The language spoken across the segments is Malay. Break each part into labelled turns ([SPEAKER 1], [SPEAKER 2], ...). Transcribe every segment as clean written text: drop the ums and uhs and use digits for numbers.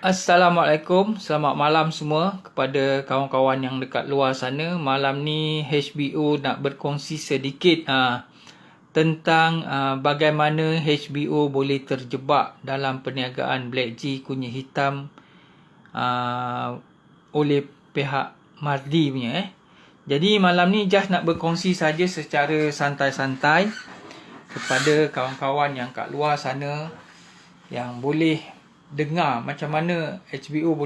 [SPEAKER 1] Assalamualaikum, selamat malam semua kepada kawan-kawan yang dekat luar sana. Malam ni HBO nak berkongsi sedikit tentang bagaimana HBO boleh terjebak dalam perniagaan Black G kunyit hitam oleh pihak Mardi punya. Jadi malam ni just nak berkongsi saja secara santai-santai kepada kawan-kawan yang kat luar sana yang boleh dengar macam mana HBO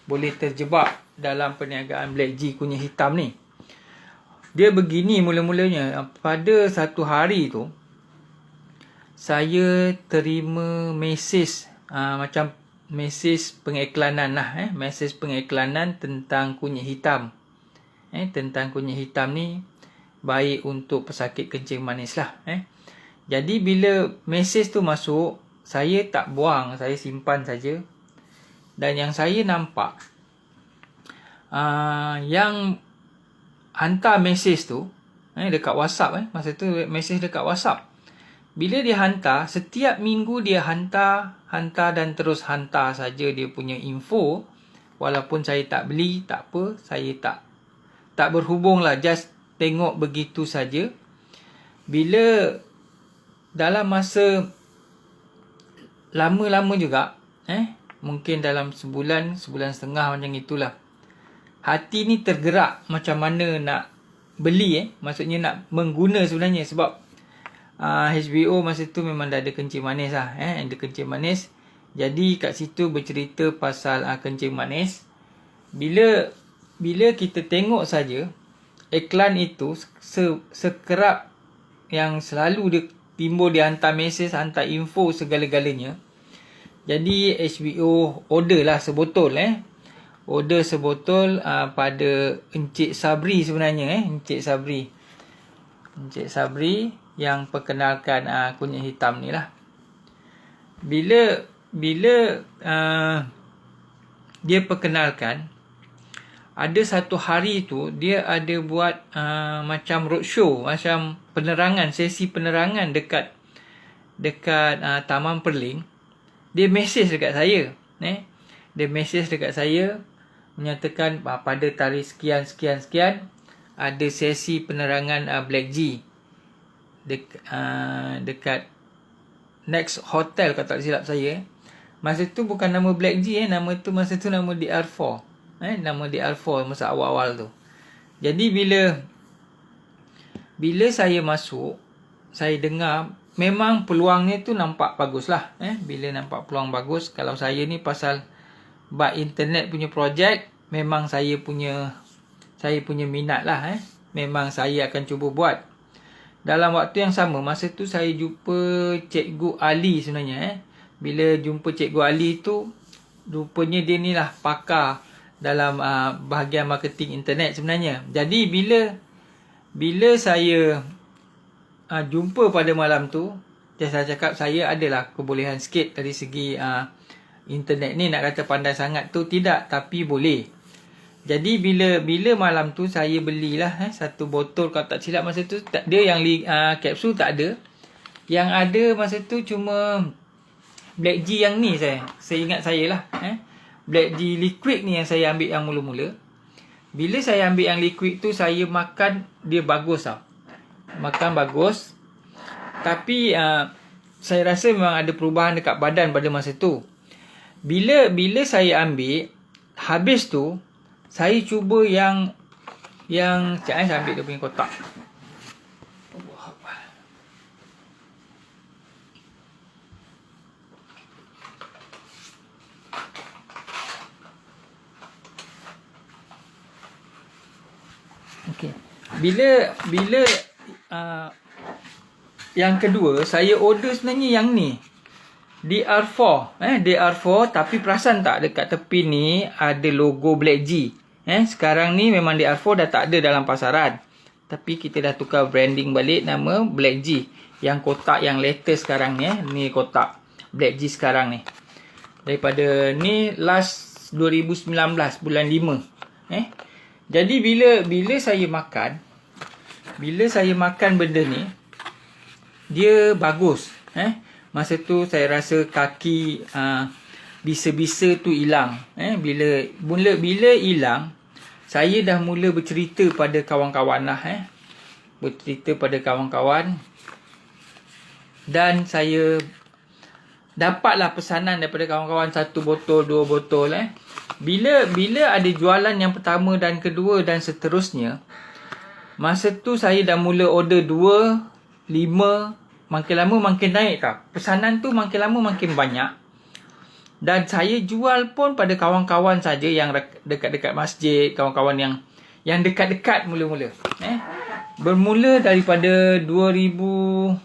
[SPEAKER 1] boleh terjebak dalam perniagaan Black G kunyit hitam ni. Dia begini mula-mulanya. Pada satu hari tu saya terima mesej macam mesej pengiklanan lah, mesej pengiklanan tentang kunyit hitam. Tentang kunyit hitam ni baik untuk pesakit kencing manis lah. Jadi bila mesej tu masuk, saya tak buang, saya simpan saja. Dan yang saya nampak, yang hantar mesej tu dekat WhatsApp, masa tu mesej dekat WhatsApp. Bila dia hantar, setiap minggu dia hantar dan terus hantar saja dia punya info. Walaupun saya tak beli, tak apa, saya tak berhubung lah, just tengok begitu saja. Bila dalam masa lama-lama juga, mungkin dalam sebulan setengah macam itulah, hati ni tergerak macam mana nak beli, maksudnya nak mengguna sebenarnya. Sebab HBO masa tu memang dah ada kencing manis lah, ada kencing manis. Jadi kat situ bercerita pasal kencing manis. Bila kita tengok saja iklan itu, sekerap yang selalu dia timbul, dia hantar mesej, hantar info segala-galanya. Jadi HBO order lah sebotol, order sebotol pada Encik Sabri sebenarnya, Encik Sabri yang perkenalkan kunyit hitam ni lah. Bila dia perkenalkan, ada satu hari tu dia ada buat macam roadshow, macam penerangan, sesi penerangan dekat Taman Perling. Dia mesej dekat saya, dia mesej dekat saya menyatakan pada tarikh sekian ada sesi penerangan Black G dekat Next Hotel, kalau tak silap saya. Masa tu bukan nama Black G, nama tu nama DR4. Nama DR4 masa awal-awal tu. Jadi bila saya masuk, saya dengar, memang peluangnya tu nampak bagus lah. Bila nampak peluang bagus, kalau saya ni pasal bab internet punya projek, memang saya punya minat lah. Memang saya akan cuba buat. Dalam waktu yang sama, masa tu saya jumpa Cikgu Ali sebenarnya. Bila jumpa Cikgu Ali tu, rupanya dia ni lah pakar dalam bahagian marketing internet sebenarnya. Jadi bila saya jumpa pada malam tu, saya cakap saya adalah kebolehan sikit dari segi internet ni. Nak kata pandai sangat tu tidak, tapi boleh. Jadi bila malam tu saya belilah satu botol, kalau tak silap masa tu dia yang kapsul tak ada. Yang ada masa tu cuma Black G yang ni, saya ingat saya lah, Black G liquid ni yang saya ambil yang mula-mula. Bila saya ambil yang liquid tu, saya makan, dia bagus tau. Makan bagus. Tapi saya rasa memang ada perubahan dekat badan pada masa tu. Bila saya ambil, habis tu, saya cuba yang saya ambil dia punya kotak. Okey. Bila yang kedua, saya order sebenarnya yang ni, DR4, DR4, tapi perasan tak dekat tepi ni ada logo Black G. Sekarang ni memang DR4 dah tak ada dalam pasaran, tapi kita dah tukar branding balik nama Black G. Yang kotak yang latest sekarang ni, ni kotak Black G sekarang ni. Daripada ni last 2019 bulan 5. Jadi bila saya makan benda ni, dia bagus. Masa tu saya rasa kaki bisa-bisa tu hilang. Bila hilang, saya dah mula bercerita pada kawan-kawan lah. Bercerita pada kawan-kawan. Dan saya dapatlah pesanan daripada kawan-kawan 1 botol, 2 botol. Bila ada jualan yang pertama dan kedua dan seterusnya, masa tu saya dah mula order 2, 5, makin lama makin naik tau. Pesanan tu makin lama makin banyak. Dan saya jual pun pada kawan-kawan saja yang dekat-dekat masjid, kawan-kawan yang dekat-dekat mula-mula. Bermula daripada 2018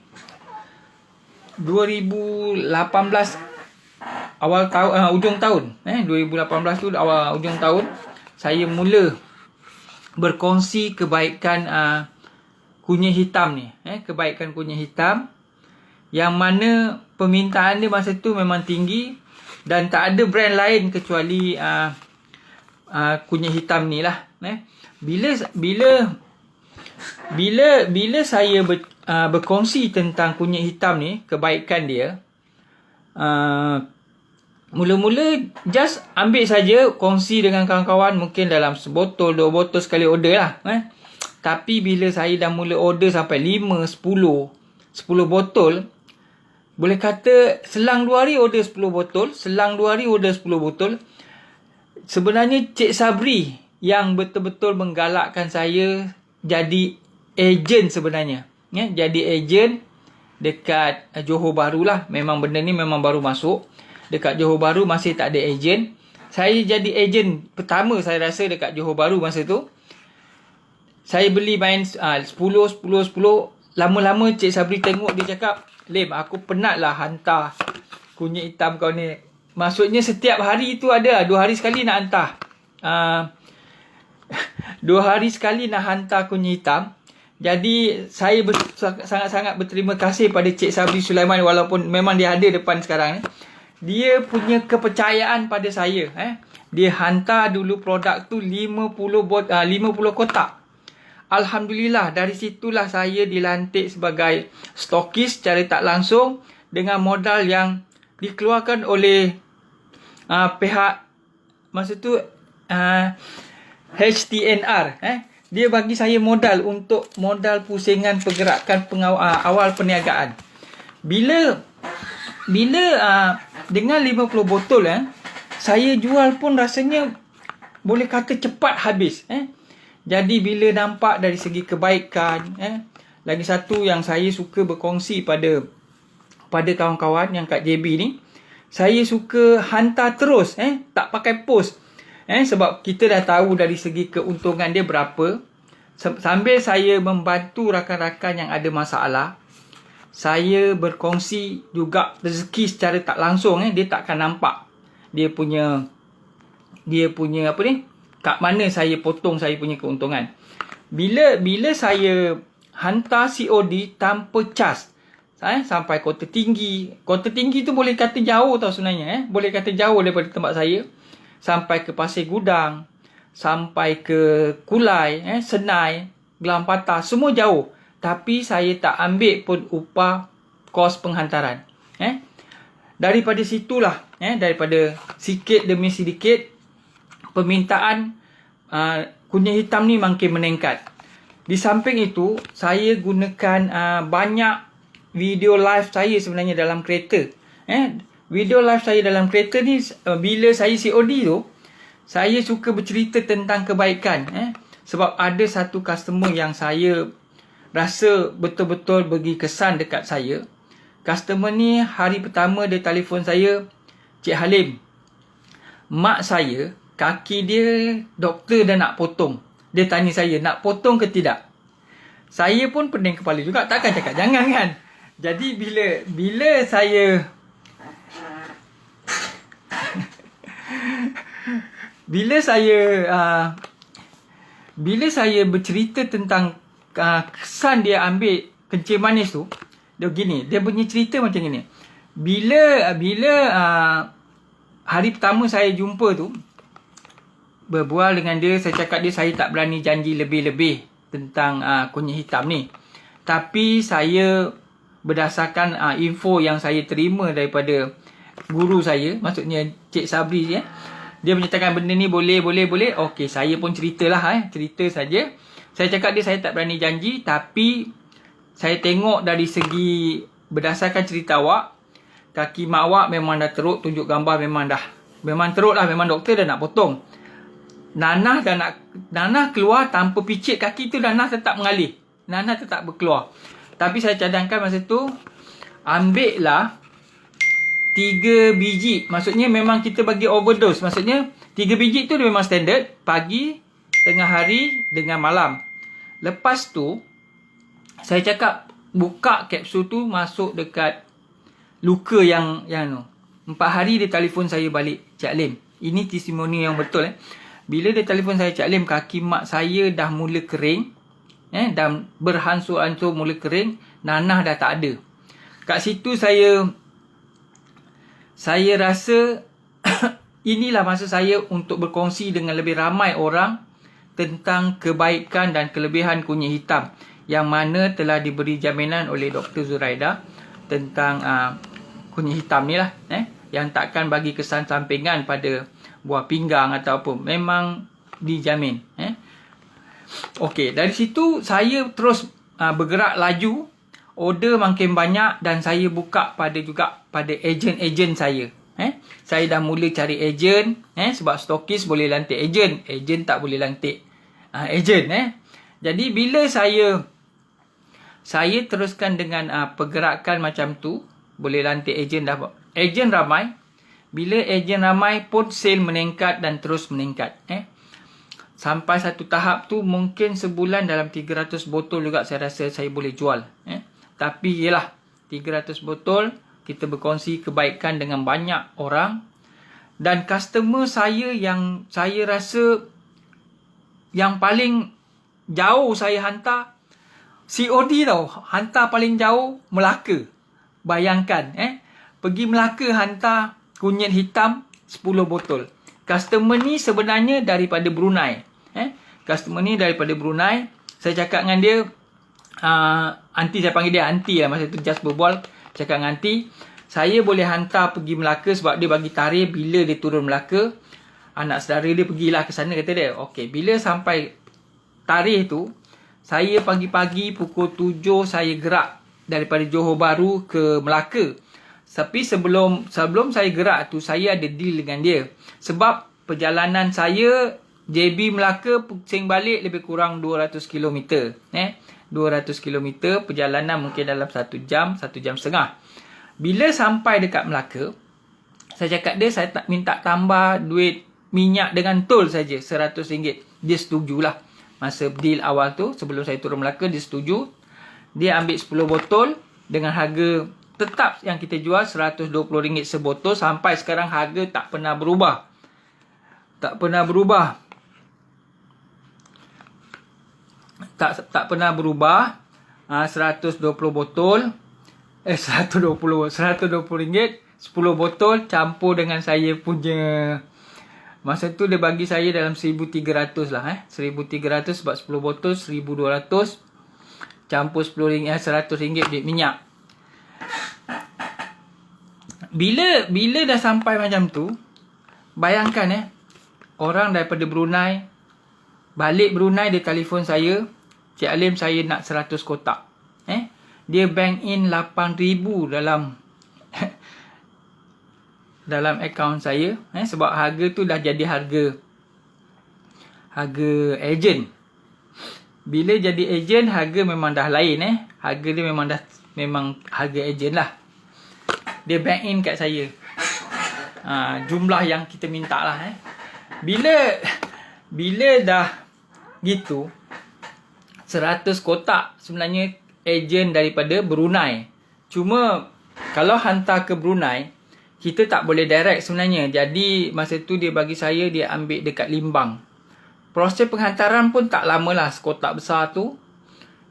[SPEAKER 1] awal tahun, ujung tahun. 2018 tu ujung tahun saya mula berkongsi kebaikan kunyit hitam ni. Kebaikan kunyit hitam yang mana permintaan dia masa tu memang tinggi dan tak ada brand lain kecuali kunyit hitam ni lah. Bila saya berkongsi tentang kunyit hitam ni, kebaikan dia, mula-mula just ambil saja, kongsi dengan kawan-kawan, mungkin dalam sebotol, 2 botol sekali order lah. Tapi bila saya dah mula order sampai 5, 10 botol, boleh kata selang 2 hari order 10 botol, selang 2 hari order 10 botol. Sebenarnya Cik Sabri yang betul-betul menggalakkan saya jadi ejen sebenarnya. Jadi ejen dekat Johor Bahru lah. Memang benda ni memang baru masuk. Dekat Johor Bahru masih tak ada ejen. Saya jadi ejen pertama saya rasa dekat Johor Bahru masa tu. Saya beli main 10. Lama-lama Cik Sabri tengok, dia cakap, "Lim, aku penat lah hantar kunyit hitam kau ni." Maksudnya setiap hari tu ada 2 hari sekali nak hantar. 2 hari sekali nak hantar kunyit hitam. Jadi saya sangat-sangat berterima kasih pada Cik Sabri Sulaiman, walaupun memang dia ada depan sekarang ni. Dia punya kepercayaan pada saya. Dia hantar dulu produk tu 50 kotak. Alhamdulillah, dari situlah saya dilantik sebagai stokis secara tak langsung dengan modal yang dikeluarkan oleh pihak masa tu HTNR. Dia bagi saya modal untuk modal pusingan pergerakan awal perniagaan. Bila dengan 50 botol saya jual pun rasanya boleh kata cepat habis. Jadi bila nampak dari segi kebaikan, lagi satu yang saya suka berkongsi pada kawan-kawan yang kat JB ni, saya suka hantar terus, tak pakai post. Sebab kita dah tahu dari segi keuntungan dia berapa. Sambil saya membantu rakan-rakan yang ada masalah, saya berkongsi juga rezeki secara tak langsung. Dia takkan nampak dia punya apa ni, kat mana saya potong saya punya keuntungan. Bila saya hantar COD tanpa cas, sampai Kota Tinggi. Kota Tinggi tu boleh kata jauh tau sebenarnya. Boleh kata jauh daripada tempat saya. Sampai ke Pasir Gudang, sampai ke Kulai, Senai, Gelang Patah, semua jauh. Tapi saya tak ambil pun upah kos penghantaran. Daripada situlah, daripada sikit demi sedikit, permintaan kunyit hitam ni makin meningkat. Di samping itu, saya gunakan banyak video live saya sebenarnya dalam kereta. Video live saya dalam kereta ni, bila saya COD tu, saya suka bercerita tentang kebaikan. Sebab ada satu customer yang saya rasa betul-betul bagi kesan dekat saya. Customer ni hari pertama dia telefon saya, "Cik Halim, mak saya kaki dia doktor dah nak potong." Dia tanya saya, nak potong ke tidak? Saya pun pening kepala juga, takkan cakap jangan kan. Jadi bila saya bila saya bercerita tentang kesan dia ambil kencing manis tu, dia gini, dia punya cerita macam gini. Bila hari pertama saya jumpa tu, berbual dengan dia, saya cakap dia saya tak berani janji lebih-lebih tentang kunyit hitam ni. Tapi saya berdasarkan info yang saya terima daripada guru saya, maksudnya Cik Sabri dia menyatakan benda ni boleh. Okey, saya pun ceritalah cerita saja. Saya cakap saya tak berani janji, tapi saya tengok dari segi berdasarkan cerita awak, kaki mak awak memang dah teruk, tunjuk gambar memang teruk lah, memang doktor dah nak potong. Nanah keluar tanpa picit kaki tu, nanah tetap mengalir. Nanah tetap berkeluar. Tapi saya cadangkan masa tu, ambil lah 3 biji. Maksudnya memang kita bagi overdose. Maksudnya 3 biji tu dia memang standard. Pagi, tengah hari dengan malam. Lepas tu, saya cakap buka kapsul tu masuk dekat luka yang 4 hari dia telefon saya balik, Cik Alim. Ini testimoni yang betul. Bila dia telefon saya, Cik Alim, kaki mak saya dah mula kering. Dan berhansur-hansur mula kering. Nanah dah tak ada. Kat situ saya rasa inilah masa saya untuk berkongsi dengan lebih ramai orang tentang kebaikan dan kelebihan kunyit hitam yang mana telah diberi jaminan oleh Dr. Zuraida tentang kunyit hitam ni lah, yang takkan bagi kesan sampingan pada buah pinggang atau apa, memang dijamin. Okey, dari situ saya terus bergerak laju. Order makin banyak dan saya buka pada ejen-ejen saya. Saya dah mula cari ejen, sebab stokis boleh lantik ejen tak boleh lantik ejen. Jadi bila saya teruskan dengan pergerakan macam tu, boleh lantik ejen dah. Ejen ramai. Bila ejen ramai pun sale meningkat dan terus meningkat. Sampai satu tahap tu mungkin sebulan dalam 300 botol juga saya rasa saya boleh jual. Tapi yelah, 300 botol, kita berkongsi kebaikan dengan banyak orang. Dan customer saya yang saya rasa yang paling jauh saya hantar, COD tau. Hantar paling jauh Melaka. Bayangkan, pergi Melaka hantar kunyit hitam 10 botol. Customer ni sebenarnya daripada Brunei. Customer ni daripada Brunei. Saya cakap dengan dia, aunty, saya panggil dia aunty lah. Masa tu just berbual, cakap dengan aunty, saya boleh hantar pergi Melaka sebab dia bagi tarikh bila dia turun Melaka. Anak saudara dia pergilah ke sana, kata dia. Okey, bila sampai tarikh tu, saya pagi-pagi pukul 7 saya gerak daripada Johor Bahru ke Melaka. Tapi sebelum saya gerak tu, saya ada deal dengan dia. Sebab perjalanan saya JB Melaka pusing balik lebih kurang 200 km. 200 km perjalanan mungkin dalam 1 jam, 1 jam setengah. Bila sampai dekat Melaka, saya cakap dia, saya tak minta tambah duit minyak dengan tol saja, RM100. Dia setujulah. Masa deal awal tu, sebelum saya turun Melaka, dia setuju. Dia ambil 10 botol dengan harga tetap yang kita jual RM120 sebotol. Sampai sekarang harga tak pernah berubah. Tak pernah berubah. Tak pernah berubah. 120 botol. RM120, 10 botol campur dengan saya punya. Masa tu dia bagi saya dalam 1,300 lah. 1,300 sebab 10 botol 1,200. Campur RM10, RM100 duit minyak. Bila dah sampai macam tu, bayangkan orang daripada Brunei, balik Brunei dia telefon saya, Cik Alim, saya nak 100 kotak. Dia bank in 8,000 dalam akaun saya, sebab harga tu dah jadi harga ejen. Bila jadi ejen, harga memang dah lain. Harga dia memang harga ejen lah. Dia bank in kat saya jumlah yang kita minta lah. Bila dah gitu, 100 kotak sebenarnya ejen daripada Brunei. Cuma kalau hantar ke Brunei, kita tak boleh direct sebenarnya. Jadi masa tu dia bagi saya, dia ambil dekat Limbang. Proses penghantaran pun tak lama lah, sekotak besar tu.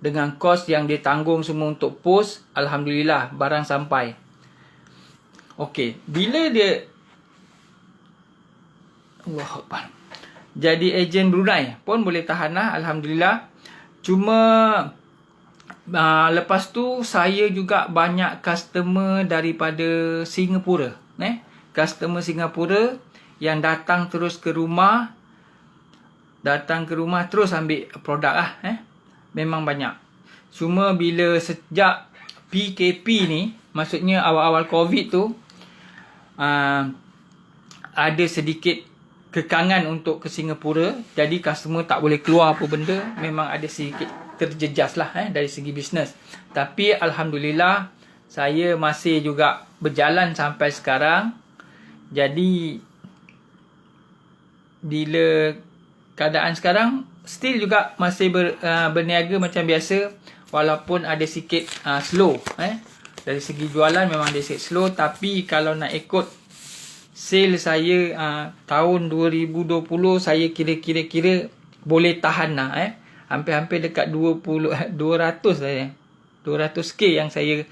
[SPEAKER 1] Dengan kos yang dia tanggung semua untuk post, alhamdulillah barang sampai. Okey, bila dia Allahuakbar, jadi ejen Brunei pun boleh tahan lah, alhamdulillah. Cuma lepas tu saya juga banyak customer daripada Singapura. Customer Singapura yang datang terus ke rumah, terus ambil produk lah. Memang banyak. Cuma bila sejak PKP ni, maksudnya awal-awal COVID tu, ada sedikit kekangan untuk ke Singapura. Jadi customer tak boleh keluar apa benda. Memang ada sedikit terjejas lah dari segi bisnes. Tapi Alhamdulillah, saya masih juga berjalan sampai sekarang. Jadi bila keadaan sekarang, still juga masih berniaga macam biasa. Walaupun ada sikit slow. Dari segi jualan memang ada sikit slow. Tapi kalau nak ikut sale saya tahun 2020, saya kira boleh tahan lah. Hampir-hampir dekat 200 saya. 200k yang saya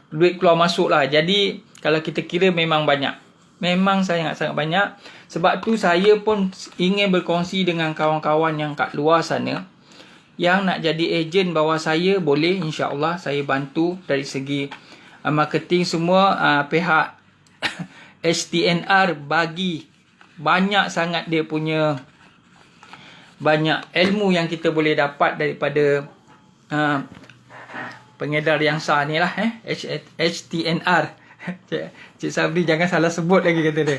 [SPEAKER 1] duit keluar masuk lah. Jadi kalau kita kira memang banyak. Memang sangat-sangat banyak. Sebab tu saya pun ingin berkongsi dengan kawan-kawan yang kat luar sana, yang nak jadi ejen bawah saya, boleh, insya-Allah saya bantu dari segi marketing semua. Pihak HTNR bagi banyak sangat dia punya banyak ilmu yang kita boleh dapat daripada pengedar yang sah ni lah. HTNR. Cik Sabri jangan salah sebut lagi kata dia.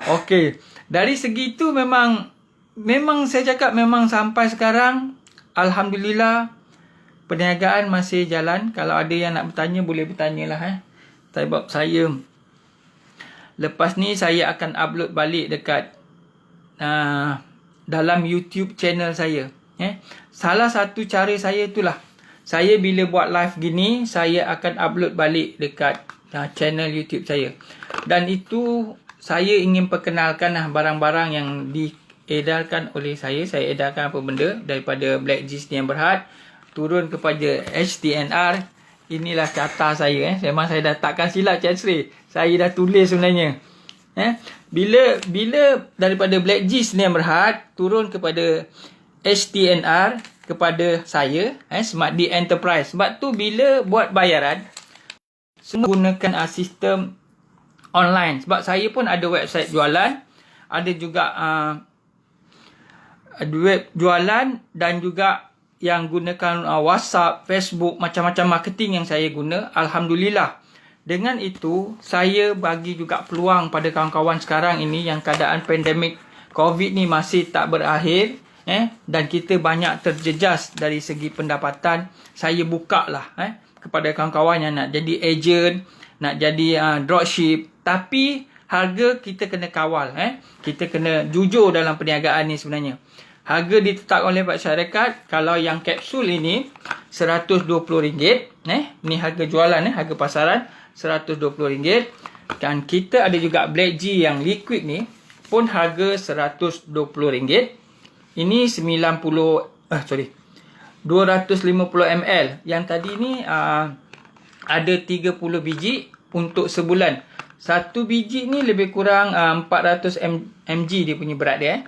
[SPEAKER 1] Okey, dari segi tu memang saya cakap memang sampai sekarang Alhamdulillah perniagaan masih jalan. Kalau ada yang nak bertanya boleh bertanyalah. Sebab saya lepas ni saya akan upload balik dekat dalam YouTube channel saya. Salah satu cara saya itulah, saya bila buat live gini, saya akan upload balik dekat channel YouTube saya. Dan itu saya ingin perkenalkan barang-barang yang diedarkan oleh saya. Saya edarkan apa benda daripada Black G Sdn Bhd turun kepada HTNR. Inilah kata saya. Memang saya dah takkan silap Cik Sri. Saya dah tulis sebenarnya. Bila daripada Black G Sdn Bhd turun kepada HTNR kepada saya, Smart D Enterprise. Sebab tu bila buat bayaran semua gunakan sistem online. Sebab saya pun ada website jualan, ada juga web jualan, dan juga yang gunakan WhatsApp, Facebook, macam-macam marketing yang saya guna. Alhamdulillah. Dengan itu, saya bagi juga peluang pada kawan-kawan sekarang ini yang keadaan pandemik COVID ni masih tak berakhir, dan kita banyak terjejas dari segi pendapatan. Saya buka lah kepada kawan-kawan yang nak jadi ejen, nak jadi dropship. Tapi harga kita kena kawal. Kita kena jujur dalam perniagaan ni sebenarnya. Harga ditetapkan oleh Pak Syarikat. Kalau yang kapsul ini RM120. Ni harga jualan, harga pasaran RM120. Dan kita ada juga Black G yang liquid ni pun harga RM120. Ini 250 ml. Yang tadi ni ada 30 biji untuk sebulan. Satu biji ni lebih kurang 400 mg dia punya berat dia.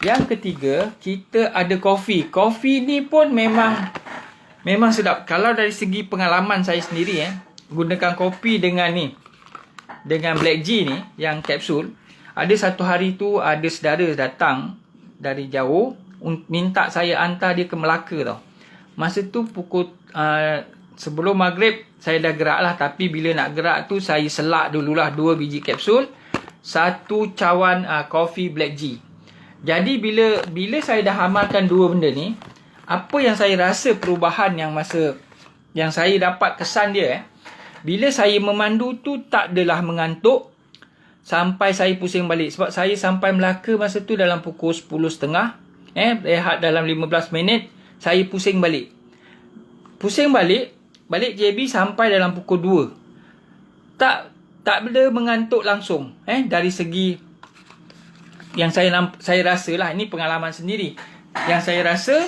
[SPEAKER 1] Yang ketiga, kita ada kopi. Kopi ni pun memang sedap. Kalau dari segi pengalaman saya sendiri, gunakan kopi dengan ni, dengan Black G ni yang kapsul. Ada satu hari tu ada saudara datang dari jauh minta saya hantar dia ke Melaka tau. Masa tu pukul sebelum maghrib saya dah gerak lah. Tapi bila nak gerak tu saya selak dululah 2 biji kapsul, 1 cawan kopi Black G. Jadi bila saya dah amalkan 2 benda ni, apa yang saya rasa perubahan yang saya dapat kesan dia, bila saya memandu tu tak adalah mengantuk sampai saya pusing balik. Sebab saya sampai Melaka masa tu dalam pukul 10.30, rehat dalam 15 minit, saya pusing balik. Balik JB sampai dalam pukul 2. Tak ada mengantuk langsung. Dari segi yang saya rasa lah, ini pengalaman sendiri. Yang saya rasa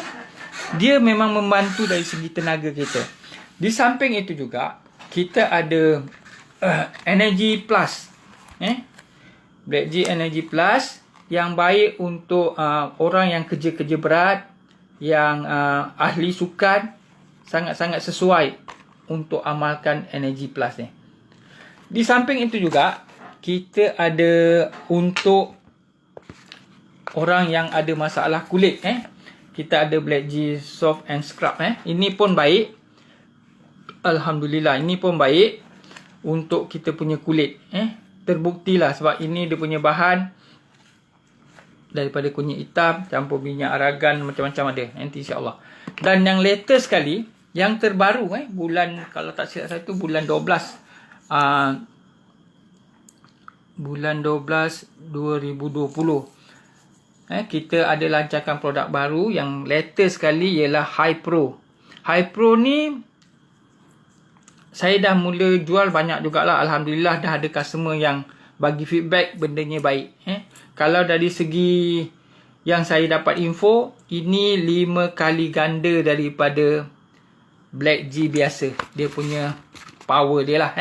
[SPEAKER 1] dia memang membantu dari segi tenaga kita. Di samping itu juga kita ada Energy Plus. Black G Energy Plus yang baik untuk orang yang kerja-kerja berat, yang ahli sukan, sangat-sangat sesuai untuk amalkan Energy Plus ni. Di samping itu juga kita ada untuk orang yang ada masalah kulit. Kita ada Black G Soft and Scrub. Ini pun baik. Alhamdulillah, ini pun baik untuk kita punya kulit. Terbuktilah sebab ini dia punya bahan daripada kunyit hitam, campur minyak aragan, macam-macam ada. Nanti insya-Allah. Dan yang latest sekali, yang terbaru bulan, kalau tak silap saya tu bulan 12. Bulan 12 2020. Kita ada lancarkan produk baru yang latest sekali ialah High Pro. High Pro ni saya dah mula jual banyak jugalah. Alhamdulillah dah ada customer yang bagi feedback bendanya baik. Kalau dari segi yang saya dapat info, ini 5 kali ganda daripada Black G biasa. Dia punya power dia lah.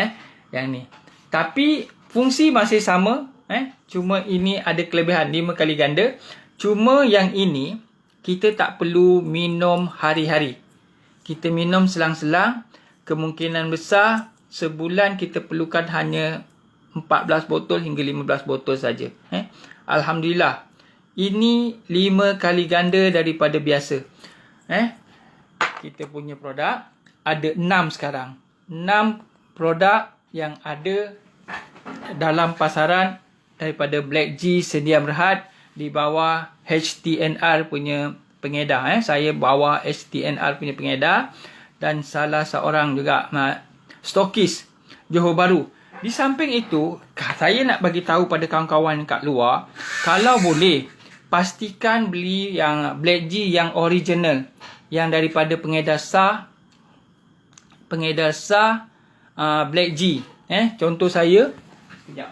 [SPEAKER 1] Yang ni. Tapi fungsi masih sama. Cuma ini ada kelebihan 5 kali ganda. Cuma yang ini kita tak perlu minum hari-hari. Kita minum selang-selang. Kemungkinan besar sebulan kita perlukan hanya 14 botol hingga 15 botol saja. Alhamdulillah. Ini 5 kali ganda daripada biasa. Kita punya produk ada 6 sekarang. 6 produk yang ada dalam pasaran daripada Black G sedia berhad di bawah HTNR punya pengedar. Saya bawa HTNR punya pengedar dan salah seorang juga stokis Johor Bahru. Di samping itu, saya nak bagi tahu pada kawan-kawan kat luar, kalau boleh pastikan beli yang Black G yang original, yang daripada pengedar sah Black G. Contoh saya, sekejap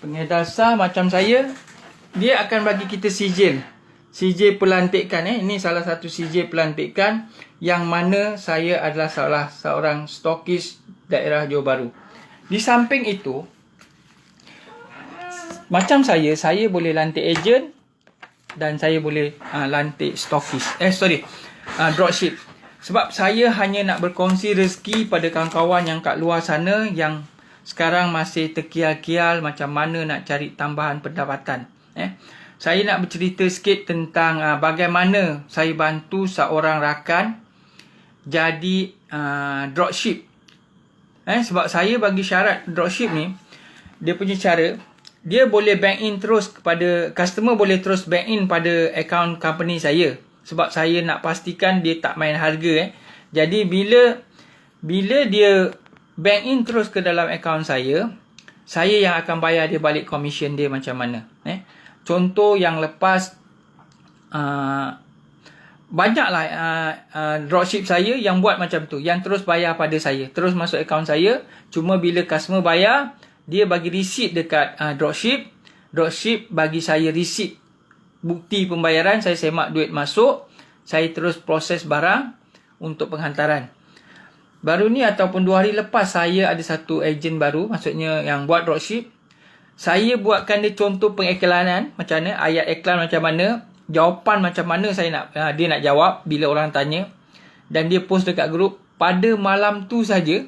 [SPEAKER 1] pengedar sah macam saya, dia akan bagi kita sijil pelantikan. Ini salah satu sijil pelantikan yang mana saya adalah salah seorang stokis daerah Johor Bahru. Di samping itu, macam saya boleh lantik ejen dan saya boleh lantik stokis. Dropship. Sebab saya hanya nak berkongsi rezeki pada kawan-kawan yang kat luar sana yang sekarang masih terkial-kial macam mana nak cari tambahan pendapatan. Saya nak bercerita sikit tentang bagaimana saya bantu seorang rakan jadi dropship. Sebab saya bagi syarat dropship ni, dia punya cara, dia boleh bank in terus kepada customer, boleh terus bank in pada account company saya. Sebab saya nak pastikan dia tak main harga. Jadi bila dia bank in terus ke dalam account saya yang akan bayar dia balik commission dia macam mana. Contoh yang lepas, banyaklah dropship saya yang buat macam tu, yang terus bayar pada saya, terus masuk account saya. Cuma bila customer bayar, dia bagi receipt dekat dropship bagi saya receipt bukti pembayaran, saya semak duit masuk, saya terus proses barang untuk penghantaran. Baru ni ataupun 2 hari lepas, saya ada satu ejen baru, maksudnya yang buat dropship. Saya buatkan dia contoh pengiklanan macam mana, ayat iklan macam mana, jawapan macam mana dia nak jawab bila orang tanya, dan dia post dekat grup. Pada malam tu saja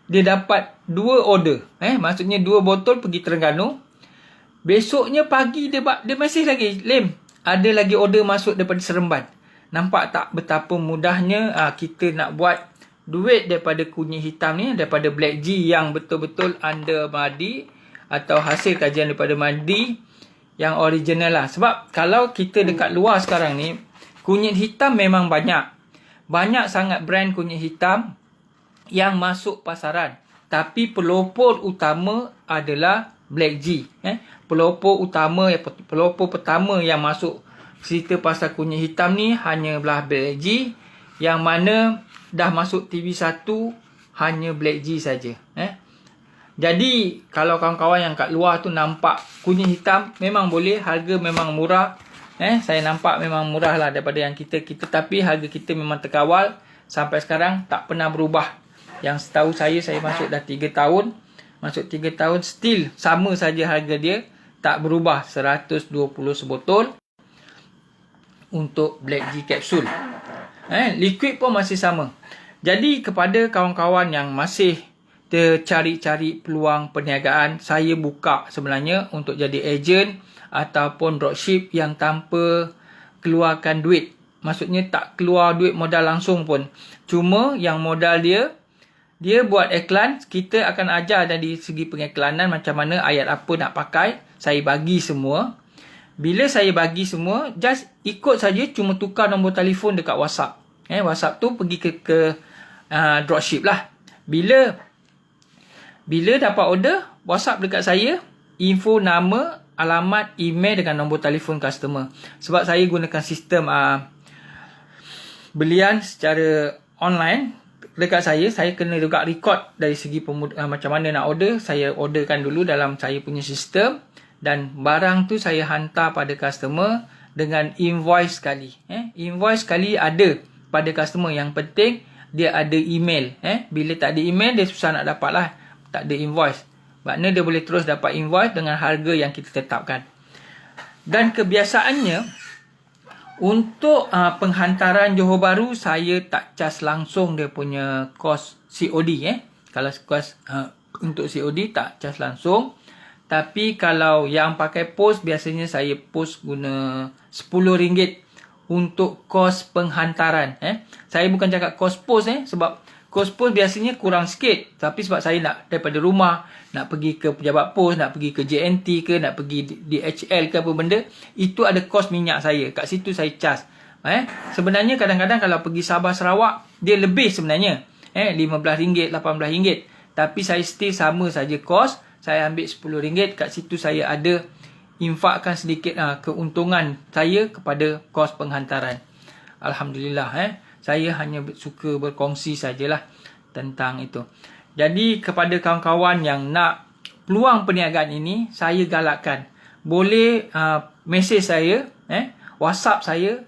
[SPEAKER 1] dia dapat 2 order. Maksudnya 2 botol pergi Terengganu. Besoknya pagi dia mesej lagi, "Lim, ada lagi order masuk daripada Seremban." Nampak tak betapa mudahnya kita nak buat duit daripada kunyit hitam ni, daripada Black G yang betul-betul under madi atau hasil kajian daripada madi yang original lah. Sebab kalau kita dekat luar sekarang ni, kunyit hitam memang banyak. Banyak sangat brand kunyit hitam yang masuk pasaran. Tapi pelopor utama adalah Black G. Pelopor pertama yang masuk cerita pasal kunyit hitam ni hanyalah Black G, yang mana dah masuk TV1 hanya Black G saja. Jadi kalau kawan-kawan yang kat luar tu nampak kunyit hitam, memang boleh, harga memang murah. Saya nampak memang murah lah daripada yang kita, tapi harga kita memang terkawal sampai sekarang, tak pernah berubah. Yang setahu saya masuk dah 3 tahun. Masuk 3 tahun still sama saja harga dia, tak berubah, 120 sebotol untuk Black G capsule. Liquid pun masih sama. Jadi kepada kawan-kawan yang masih tercari-cari peluang perniagaan, saya buka sebenarnya untuk jadi ejen ataupun dropship yang tanpa keluarkan duit. Maksudnya tak keluar duit modal langsung pun. Cuma yang modal dia buat iklan, kita akan ajar dari segi pengiklanan macam mana, ayat apa nak pakai, saya bagi semua. Bila saya bagi semua, just ikut saja, cuma tukar nombor telefon dekat WhatsApp. WhatsApp tu pergi ke dropship lah. Bila dapat order, WhatsApp dekat saya, info nama, alamat, email dengan nombor telefon customer. Sebab saya gunakan sistem belian secara online dekat saya kena juga record dari segi macam mana nak order. Saya orderkan dulu dalam saya punya sistem, dan barang tu saya hantar pada customer dengan invoice sekali. Invoice sekali ada pada customer. Yang penting dia ada email. Bila tak ada email, dia susah nak dapat lah. Tak ada invoice. Maknanya dia boleh terus dapat invoice dengan harga yang kita tetapkan. Dan kebiasaannya, untuk penghantaran Johor Bahru, saya tak cas langsung dia punya kos COD. Kalau kos untuk COD tak cas langsung. Tapi kalau yang pakai pos, biasanya saya pos guna RM10 untuk kos penghantaran. Saya bukan cakap kos pos sebab kos pos biasanya kurang sikit. Tapi sebab saya nak daripada rumah, nak pergi ke pejabat pos, nak pergi ke JNT ke, nak pergi DHL ke apa benda, itu ada kos minyak saya. Kat situ saya cas. Sebenarnya kadang-kadang kalau pergi Sabah Sarawak, dia lebih sebenarnya. RM15, RM18. Tapi saya still sama saja kos. Saya ambil RM10. Kat situ saya ada infakkan sedikit keuntungan saya kepada kos penghantaran. Alhamdulillah. Saya hanya suka berkongsi sajalah tentang itu. Jadi kepada kawan-kawan yang nak peluang perniagaan ini, saya galakkan, boleh mesej saya, WhatsApp saya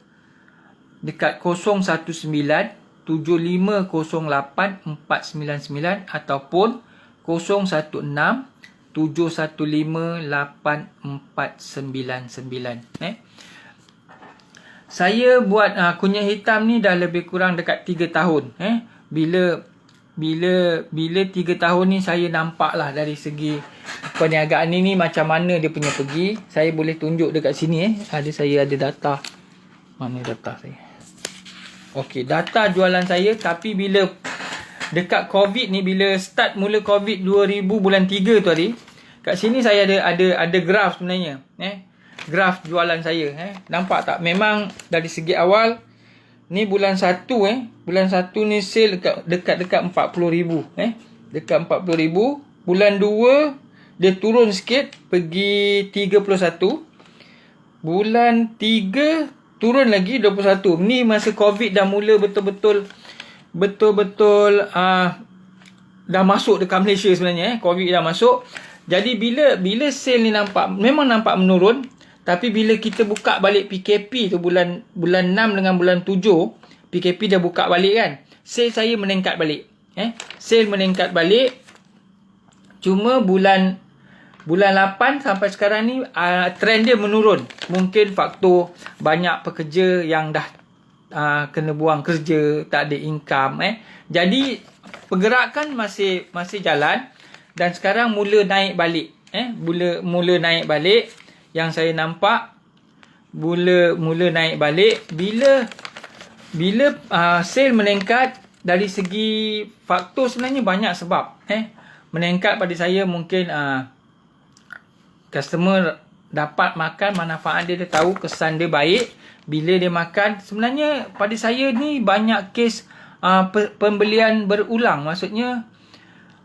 [SPEAKER 1] dekat 019-7508-499 ataupun 016-715-8499. Saya buat kunyit hitam ni dah lebih kurang dekat 3 tahun. Bila 3 tahun ni saya nampak lah dari segi perniagaan ni macam mana dia punya pergi. Saya boleh tunjuk dekat sini. Saya ada data. Mana data saya? Okey, data jualan saya. Tapi bila dekat COVID ni, bila start mula COVID 2000 bulan 3 tu tadi, kat sini saya ada graf sebenarnya. Graf jualan saya. Nampak tak? Memang dari segi awal ni bulan 1 bulan 1 ni sale dekat 40,000 dekat 40,000. Bulan 2 dia turun sikit pergi 31. Bulan 3 turun lagi 21. Ni masa COVID dah mula betul-betul dah masuk dekat Malaysia sebenarnya. COVID dah masuk. Jadi bila sale ni memang nampak menurun. Tapi bila kita buka balik PKP tu bulan 6 dengan bulan 7, PKP dah buka balik kan, sale saya meningkat balik. Sale meningkat balik. Cuma bulan 8 sampai sekarang ni trend dia menurun. Mungkin faktor banyak pekerja yang dah kena buang kerja, tak ada income. Jadi pergerakan masih jalan, dan sekarang mula naik balik. Mula naik balik. Yang saya nampak mula naik balik bila sale meningkat. Dari segi faktor sebenarnya banyak sebab. Meningkat pada saya mungkin customer dapat makan, manfaat dia tahu, kesan dia baik. Bila dia makan, sebenarnya pada saya ni banyak kes pembelian berulang. Maksudnya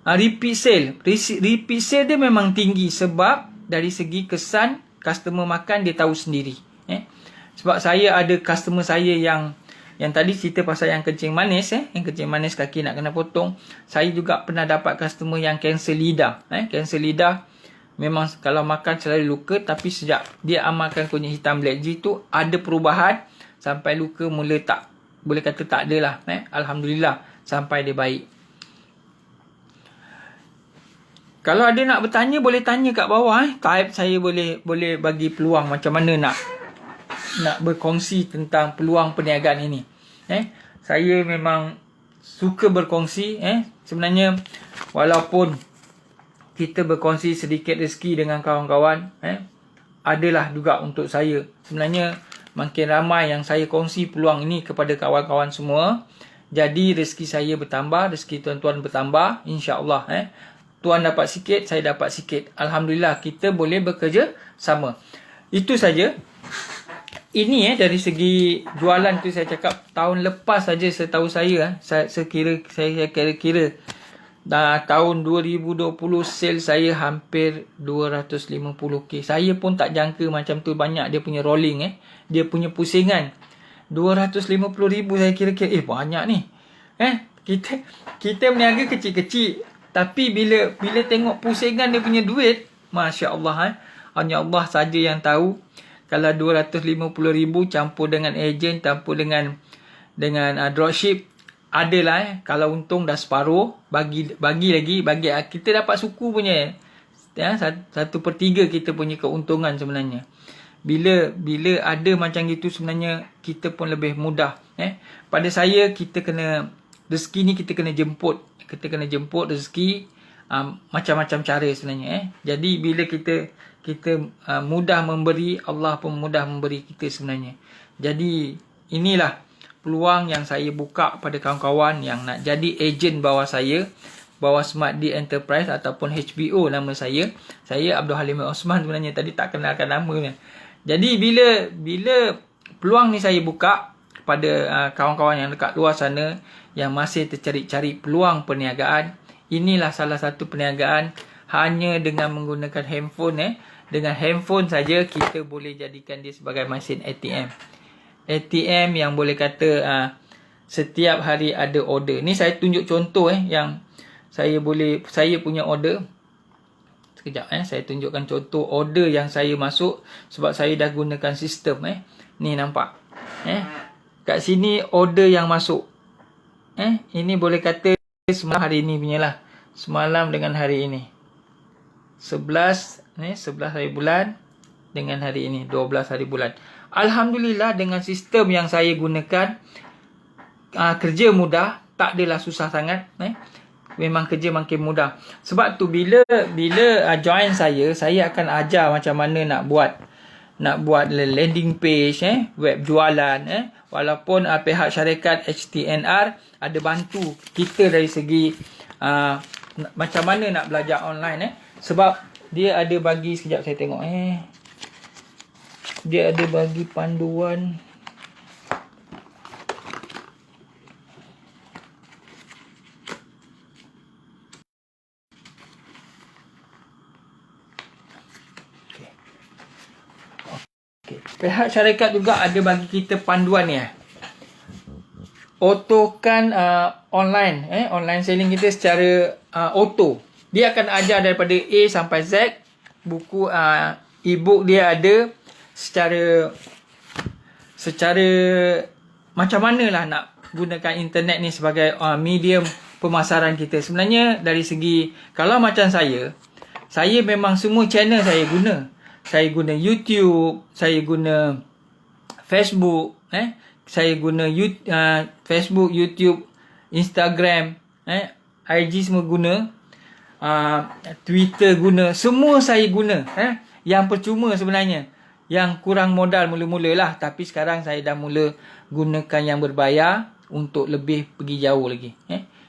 [SPEAKER 1] repeat sale. Repeat sale dia memang tinggi sebab dari segi kesan, customer makan dia tahu sendiri. Sebab saya ada customer saya yang tadi cerita pasal yang kencing manis. Yang kencing manis kaki nak kena potong. Saya juga pernah dapat customer yang kanser lidah. Kanser lidah memang kalau makan selalu luka. Tapi sejak dia amalkan kunyit hitam Black G tu, ada perubahan. Sampai luka mula tak, boleh kata tak ada lah. Alhamdulillah sampai dia baik. Kalau ada nak bertanya, boleh tanya kat bawah. Type, saya boleh bagi peluang macam mana nak berkongsi tentang peluang perniagaan ini. Saya memang suka berkongsi. Sebenarnya walaupun kita berkongsi sedikit rezeki dengan kawan-kawan, adalah juga untuk saya. Sebenarnya makin ramai yang saya kongsi peluang ini kepada kawan-kawan semua, jadi rezeki saya bertambah, rezeki tuan-tuan bertambah, insya-Allah. Tuan dapat sikit, saya dapat sikit. Alhamdulillah, kita boleh bekerja sama. Itu saja. Ini dari segi jualan tu saya cakap tahun lepas saja setahu saya, saya kira-kira tahun 2020 sales saya hampir 250k. Saya pun tak jangka macam tu banyak dia punya rolling, dia punya pusingan. 250,000 saya kira-kira banyak ni. Kita berniaga kecil-kecil, tapi bila tengok pusingan dia punya duit, masya-Allah, hanya Allah saja yang tahu. Kalau 250,000 campur dengan ejen, campur dengan dropship, adalah kalau untung dah separuh, bagi kita dapat suku punya 1/3 kita punya keuntungan sebenarnya. Bila ada macam gitu, sebenarnya kita pun lebih mudah. Pada saya, kita kena rezeki ni kita kena jemput. Kita kena jemput rezeki macam-macam cara sebenarnya. Jadi bila kita mudah memberi, Allah pun mudah memberi kita sebenarnya. Jadi inilah peluang yang saya buka pada kawan-kawan yang nak jadi ejen bawah saya, bawah Smart D Enterprise ataupun HBO nama saya. Saya Abdul Halim Osman sebenarnya, tadi tak kenalkan namanya. Jadi bila peluang ni saya buka pada kawan-kawan yang dekat luar sana yang masih tercari-cari peluang perniagaan, inilah salah satu perniagaan hanya dengan menggunakan handphone. Dengan handphone saja kita boleh jadikan dia sebagai mesin ATM. ATM yang boleh kata setiap hari ada order. Ni saya tunjuk contoh yang saya punya order. Sekejap saya tunjukkan contoh order yang saya masuk sebab saya dah gunakan sistem. Ni nampak. Kat sini order yang masuk. Ini boleh kata semalam hari ini punya lah. Semalam dengan hari ini. 11 hari bulan dengan hari ini 12 hari bulan. Alhamdulillah, dengan sistem yang saya gunakan, kerja mudah, tak adalah susah sangat. Memang kerja makin mudah. Sebab tu bila join saya akan ajar macam mana nak buat landing page, web jualan. Walaupun pihak syarikat HTNR ada bantu kita dari segi macam mana nak belajar online. Sebab dia ada bagi, sekejap saya tengok. Dia ada bagi panduan. Okay. Pihak syarikat juga ada bagi kita panduan ni. Autokan online. Online selling kita secara auto. Dia akan ajar daripada A sampai Z. Buku e-book dia ada secara macam manalah nak gunakan internet ni sebagai medium pemasaran kita. Sebenarnya dari segi, kalau macam saya memang semua channel saya guna. Saya guna YouTube, saya guna Facebook, saya guna Facebook, YouTube, Instagram, IG semua guna. Twitter guna, semua saya guna. Yang percuma sebenarnya, yang kurang modal mula-mula lah. Tapi sekarang saya dah mula gunakan yang berbayar untuk lebih pergi jauh lagi.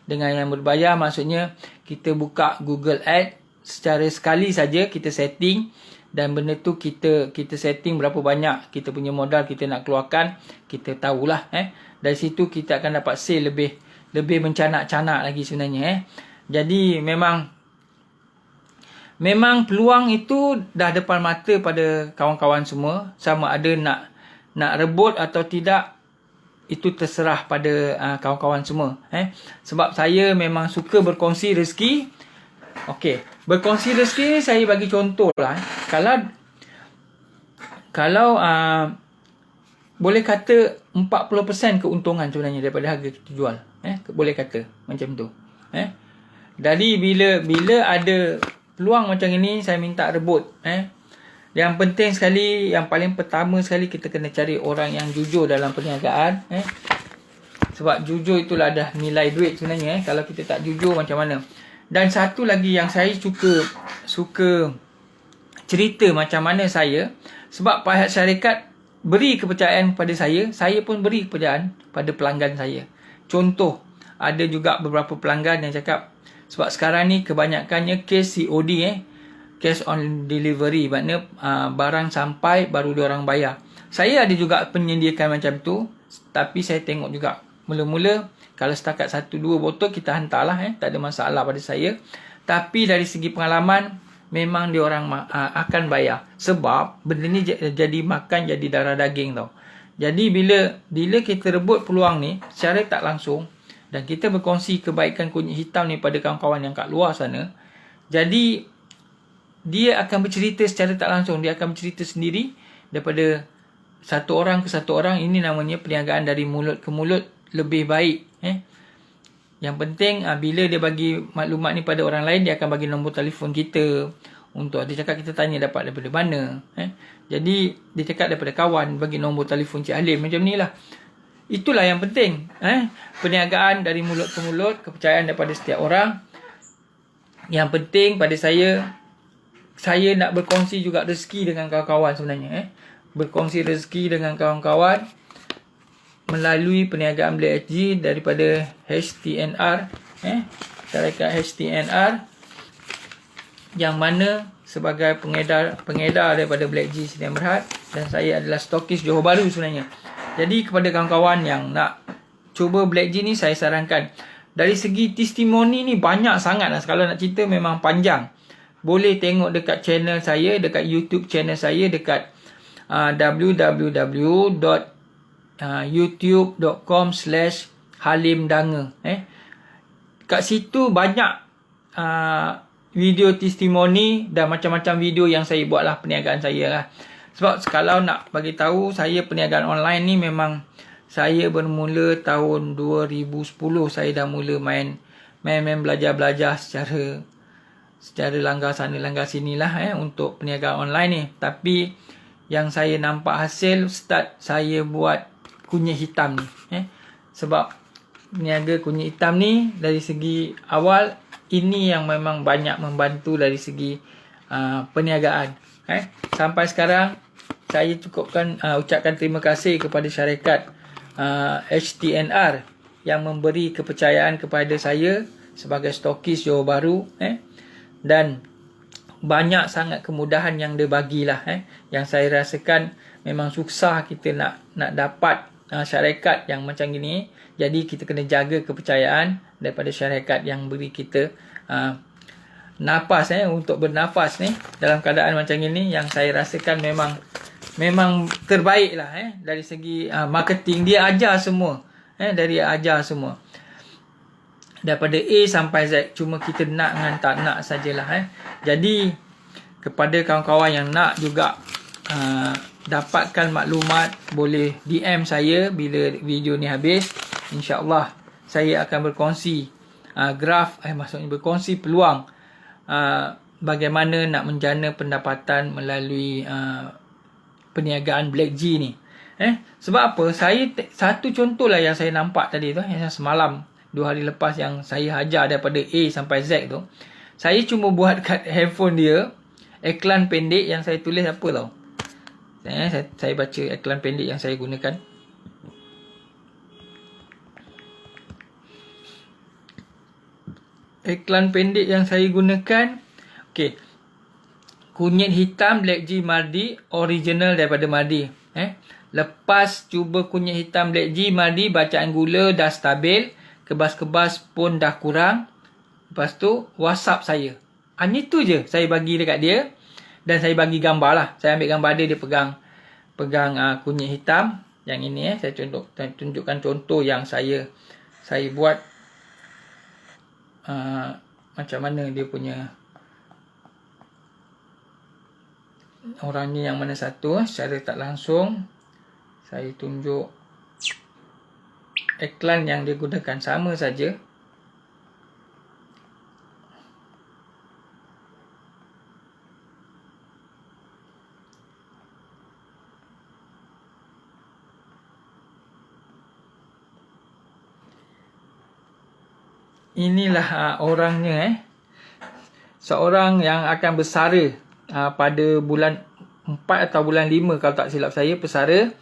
[SPEAKER 1] Dengan yang berbayar maksudnya kita buka Google Ads secara sekali saja kita setting, dan benda tu kita setting berapa banyak kita punya modal kita nak keluarkan, kita tahulah. Dari situ kita akan dapat sale lebih mencanak-canak lagi sebenarnya. Jadi memang peluang itu dah depan mata pada kawan-kawan semua. Sama ada nak rebut atau tidak, itu terserah pada kawan-kawan semua. Sebab saya memang suka berkongsi rezeki. Okey, berkongsi rezeki ni saya bagi contoh lah. Kalau boleh kata 40% keuntungan sebenarnya daripada harga kita jual. Boleh kata macam tu. Dari bila ada peluang macam ini, saya minta rebut. Yang penting sekali, yang paling pertama sekali, kita kena cari orang yang jujur dalam perniagaan. Sebab jujur itulah dah nilai duit sebenarnya. Kalau kita tak jujur macam mana. Dan satu lagi yang saya suka cerita macam mana saya, sebab pihak syarikat beri kepercayaan kepada saya pun beri kepercayaan pada pelanggan saya. Contoh, ada juga beberapa pelanggan yang cakap, sebab sekarang ni kebanyakannya kes COD, cash on delivery, maknanya barang sampai baru diorang bayar. Saya ada juga penyediakan macam tu, tapi saya tengok juga mula-mula kalau setakat 1-2 botol kita hantarlah, tak ada masalah pada saya. Tapi dari segi pengalaman memang diorang akan bayar, sebab benda ni jadi makan, jadi darah daging tau. Jadi bila kita rebut peluang ni secara tak langsung dan kita berkongsi kebaikan kunyit hitam ni pada kawan-kawan yang kat luar sana, jadi dia akan bercerita secara tak langsung, dia akan bercerita sendiri daripada satu orang ke satu orang. Ini namanya perniagaan dari mulut ke mulut, lebih baik. Yang penting bila dia bagi maklumat ni pada orang lain, dia akan bagi nombor telefon kita untuk, dia cakap kita tanya dapat daripada mana. Jadi dia cakap daripada kawan, bagi nombor telefon Cik Halim, macam ni lah. Itulah yang penting. Perniagaan dari mulut ke mulut, kepercayaan daripada setiap orang. Yang penting pada saya nak berkongsi juga rezeki dengan kawan-kawan sebenarnya. Berkongsi rezeki dengan kawan-kawan melalui perniagaan Black HG daripada HTNR, syarikat HTNR, yang mana sebagai pengedar daripada Black HG Sdn Bhd, dan saya adalah stokis Johor Bahru sebenarnya. Jadi kepada kawan-kawan yang nak cuba Black HG ni, saya sarankan. Dari segi testimoni ni banyak sangat lah. Kalau nak cerita memang panjang. Boleh tengok dekat channel saya, dekat YouTube channel saya, dekat www.youtube.com/halimdanga. Kat situ banyak video testimoni dan macam-macam video yang saya buat lah, perniagaan saya lah. Sebab kalau nak bagi tahu, saya perniagaan online ni memang saya bermula tahun 2010. Saya dah mula main belajar secara langgar sana langgar sini lah untuk perniagaan online ni. Tapi yang saya nampak hasil start saya buat kunyit hitam ni. Sebab peniaga kunyit hitam ni dari segi awal, ini yang memang banyak membantu dari segi perniagaan. Sampai sekarang saya ucapkan terima kasih kepada syarikat HTNR yang memberi kepercayaan kepada saya sebagai stokis Johor Bahru, dan banyak sangat kemudahan yang dia bagilah. Yang saya rasakan memang susah kita nak dapat syarikat yang macam gini. Jadi kita kena jaga kepercayaan daripada syarikat yang beri kita nafas untuk bernafas ni dalam keadaan macam ini. Yang saya rasakan memang terbaik lah dari segi marketing. Dia ajar semua, ajar semua daripada A sampai Z. Cuma kita nak dengan tak nak sajalah. Jadi kepada kawan-kawan yang nak juga dapatkan maklumat, boleh DM saya bila video ni habis. InsyaAllah saya akan berkongsi maksudnya berkongsi peluang bagaimana nak menjana pendapatan melalui perniagaan Black G ni. Sebab apa? Satu contoh lah yang saya nampak tadi tu, yang semalam 2 hari lepas yang saya hajar daripada A sampai Z tu. Saya cuma buat kat handphone dia iklan pendek yang saya tulis apa tau. Saya baca iklan pendek yang saya gunakan. Iklan pendek yang saya gunakan, okey, kunyit hitam Black G Mardi, original daripada Mardi. Lepas cuba kunyit hitam Black G Mardi, bacaan gula dah stabil, kebas-kebas pun dah kurang. Lepas tu WhatsApp saya. Hanya tu je saya bagi dekat dia. Dan saya bagi gambar lah. Saya ambil gambar dia, dia pegang kunyit hitam. Yang ini saya tunjukkan contoh yang saya buat. Macam mana dia punya, orang ni yang mana satu. Secara tak langsung saya tunjuk iklan yang dia gunakan, sama saja. inilah orangnya, seorang yang akan bersara pada bulan 4 atau bulan 5 kalau tak silap saya, bersara.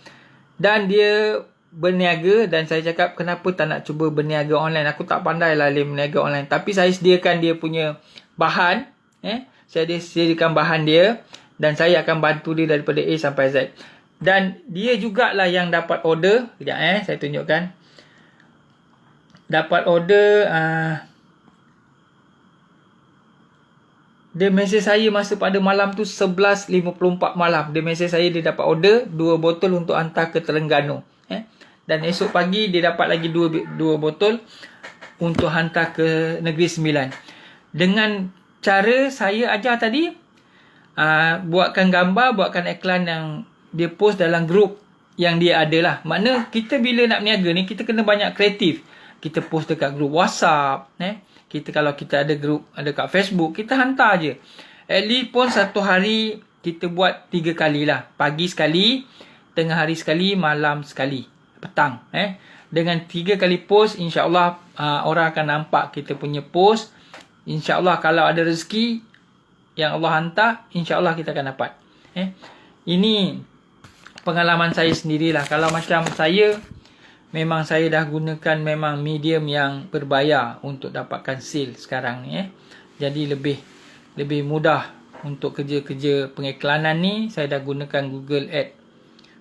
[SPEAKER 1] Dan dia berniaga, dan saya cakap kenapa tak nak cuba berniaga online. Aku tak pandai lah berniaga online, tapi saya sediakan dia punya bahan, saya sediakan bahan dia, dan saya akan bantu dia daripada A sampai Z. Dan dia jugalah yang dapat order. Sekejap saya tunjukkan. Dapat order, dia mesej saya masa pada malam tu 11.54 malam. Dia mesej saya dia dapat order 2 botol untuk hantar ke Terengganu. Dan esok pagi dia dapat lagi 2 botol untuk hantar ke Negeri Sembilan. Dengan cara saya ajar tadi, buatkan gambar, buatkan iklan yang dia post dalam grup yang dia ada lah. Makna kita bila nak berniaga ni, kita kena banyak kreatif. Kita post dekat grup WhatsApp, kita kalau kita ada grup, ada kat Facebook, kita hantar je. At least pun satu hari kita buat 3 kali lah. Pagi sekali, tengah hari sekali, malam sekali, petang. Dengan 3 kali post, insyaAllah orang akan nampak kita punya post. InsyaAllah kalau ada rezeki yang Allah hantar, insyaAllah kita akan dapat. Ini pengalaman saya sendirilah. Kalau macam saya, memang saya dah gunakan memang medium yang berbayar untuk dapatkan sale sekarang ni. Jadi lebih mudah untuk kerja-kerja pengiklanan ni. Saya dah gunakan Google Ads.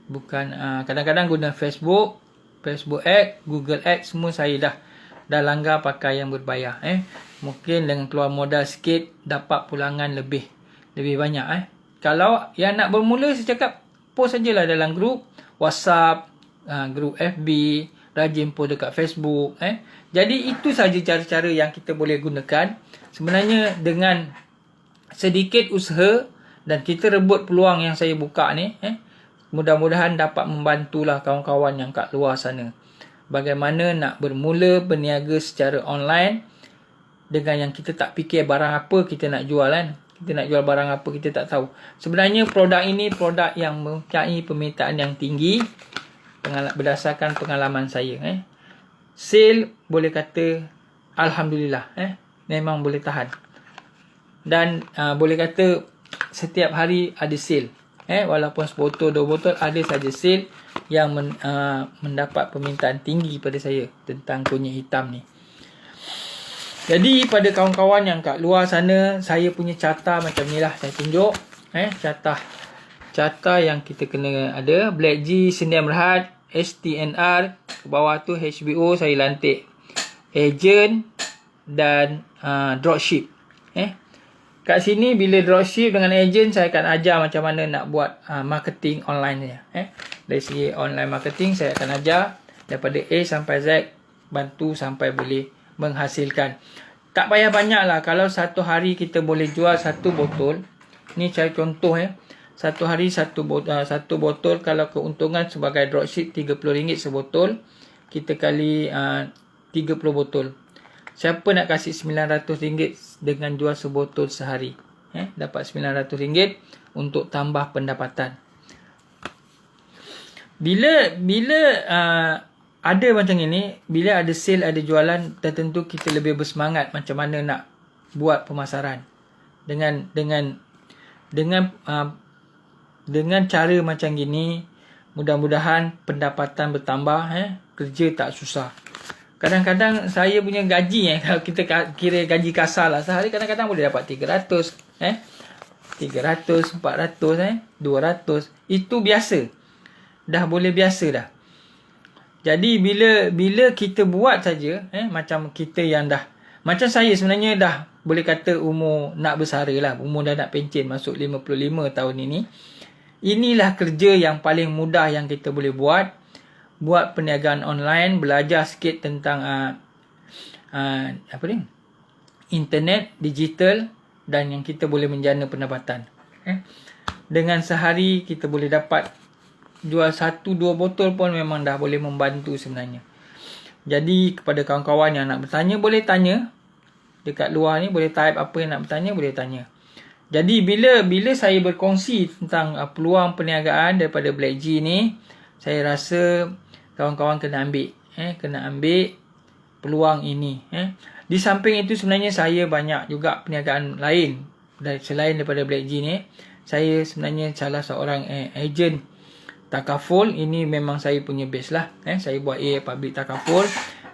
[SPEAKER 1] Bukan kadang-kadang guna Facebook Ads, Google Ads, semua saya dah langgar pakai yang berbayar. Mungkin dengan keluar modal sikit dapat pulangan lebih banyak. Kalau yang nak bermula, saya cakap post sajalah dalam grup WhatsApp, grup FB, rajin post dekat Facebook. Jadi itu saja cara-cara yang kita boleh gunakan. Sebenarnya dengan sedikit usaha dan kita rebut peluang yang saya buka ni, mudah-mudahan dapat membantulah kawan-kawan yang kat luar sana. Bagaimana nak bermula berniaga secara online dengan yang kita tak fikir barang apa kita nak jual kan. Kita nak jual barang apa kita tak tahu. Sebenarnya produk ini produk yang mempunyai permintaan yang tinggi berdasarkan pengalaman saya. Sale boleh kata alhamdulillah, memang boleh tahan. Dan boleh kata setiap hari ada sale. Walaupun 1 botol 2 botol, ada saja sale yang mendapat permintaan tinggi pada saya tentang kunyit hitam ni. Jadi pada kawan-kawan yang kat luar sana, saya punya carta macam ni lah. Saya tunjuk carta yang kita kena ada. Black G, Sendian Berhad, STNR, ke bawah tu HBO saya lantik, agent dan dropship. Kat sini bila dropship dengan agent, saya akan ajar macam mana nak buat marketing online ni. Dari segi online marketing, saya akan ajar daripada A sampai Z, bantu sampai boleh menghasilkan. Tak payah banyak lah. Kalau satu hari kita boleh jual 1 botol, ni saya contoh satu hari 1 botol, kalau keuntungan sebagai dropship RM30 sebotol, kita kali 30 botol. Siapa nak kasih RM900 dengan jual sebotol sehari? Dapat RM900 untuk tambah pendapatan. Bila ada macam ini, bila ada sale, ada jualan, tentu kita lebih bersemangat macam mana nak buat pemasaran. Dengan cara macam gini, mudah-mudahan pendapatan bertambah, kerja tak susah. Kadang-kadang saya punya gaji, kalau kita kira gaji kasar lah, sehari kadang-kadang boleh dapat 300, 400, 200. Itu biasa. Dah boleh biasa dah. Jadi bila kita buat saja, macam kita yang dah, macam saya sebenarnya dah boleh kata umur nak bersara lah, umur dah nak pencen, masuk 55 tahun ini. Inilah kerja yang paling mudah yang kita boleh buat perniagaan online, belajar sikit tentang internet, digital, dan yang kita boleh menjana pendapatan. Dengan sehari kita boleh dapat jual 1-2 botol pun memang dah boleh membantu sebenarnya. Jadi kepada kawan-kawan yang nak bertanya, boleh tanya dekat luar ni, boleh type apa yang nak bertanya, boleh tanya. Jadi bila saya berkongsi tentang peluang perniagaan daripada Black G ni, saya rasa kawan-kawan kena ambil peluang ini. Di samping itu sebenarnya saya banyak juga perniagaan lain selain daripada Black G ni. Saya sebenarnya salah seorang ejen takaful. Ini memang saya punya base lah. Saya buat public takaful.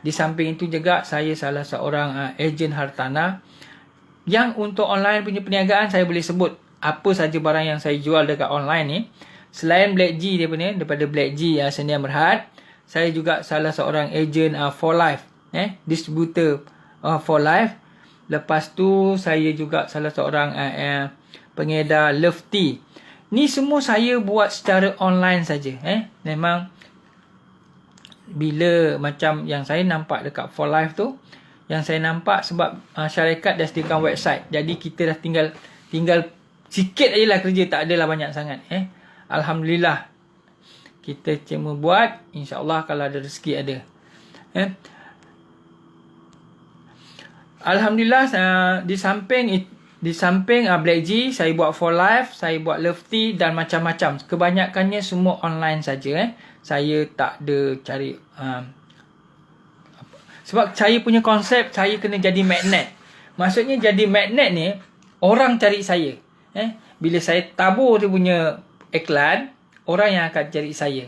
[SPEAKER 1] Di samping itu juga saya salah seorang ejen hartanah. Yang untuk online punya perniagaan, saya boleh sebut apa saja barang yang saya jual dekat online ni. Selain Black G daripada Black G Sdn Bhd, saya juga salah seorang ejen For Life, distributor For Life. Lepas tu saya juga salah seorang pengedar Love Tea. Ni semua saya buat secara online saja. Memang bila macam yang saya nampak dekat For Life tu, yang saya nampak sebab syarikat dah sediakan website. Jadi kita dah tinggal sikit aje lah kerja, tak adalah banyak sangat. Alhamdulillah. Kita cuma buat, insya-Allah kalau ada rezeki ada. Alhamdulillah, di samping Black G, saya buat For Life, saya buat Love Tea dan macam-macam. Kebanyakannya semua online saja. Saya tak ada cari sebab saya punya konsep, saya kena jadi magnet. Maksudnya jadi magnet ni, orang cari saya. Bila saya tabur dia punya iklan, orang yang akan cari saya.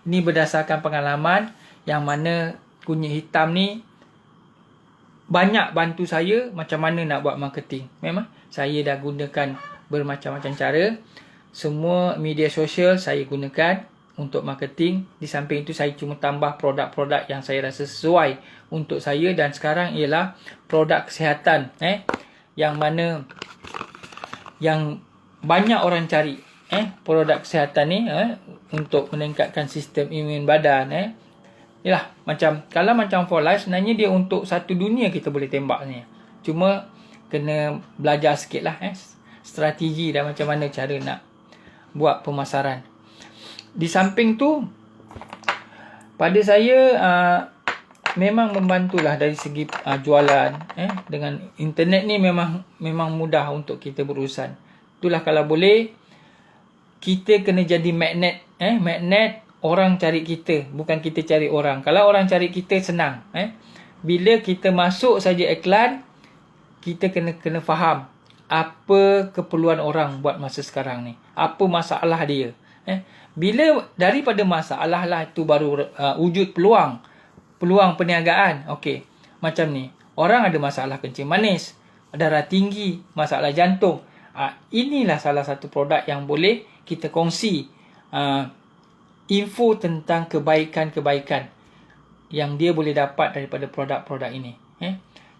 [SPEAKER 1] Ini berdasarkan pengalaman yang mana kunyit hitam ni banyak bantu saya macam mana nak buat marketing. Memang saya dah gunakan bermacam-macam cara. Semua media sosial saya gunakan untuk marketing. Di samping itu saya cuma tambah produk-produk yang saya rasa sesuai untuk saya. Dan sekarang ialah produk kesihatan, yang mana yang banyak orang cari. Produk kesihatan ni untuk meningkatkan sistem imun badan. Yalah, kalau macam For Life, sebenarnya dia untuk satu dunia kita boleh tembak ni. Cuma kena belajar sikit lah strategi dan macam mana cara nak buat pemasaran. Di samping tu, pada saya memang membantulah dari segi jualan. Dengan internet ni memang mudah untuk kita berurusan. Itulah kalau boleh kita kena jadi magnet. Magnet, orang cari kita, bukan kita cari orang. Kalau orang cari kita senang. Bila kita masuk saja iklan, kita kena faham apa keperluan orang buat masa sekarang ni. Apa masalah dia. Bila daripada masalah lah tu baru wujud peluang perniagaan. Okey, macam ni. Orang ada masalah kencing manis, darah tinggi, masalah jantung. Inilah salah satu produk yang boleh kita kongsi info tentang kebaikan-kebaikan yang dia boleh dapat daripada produk-produk ini.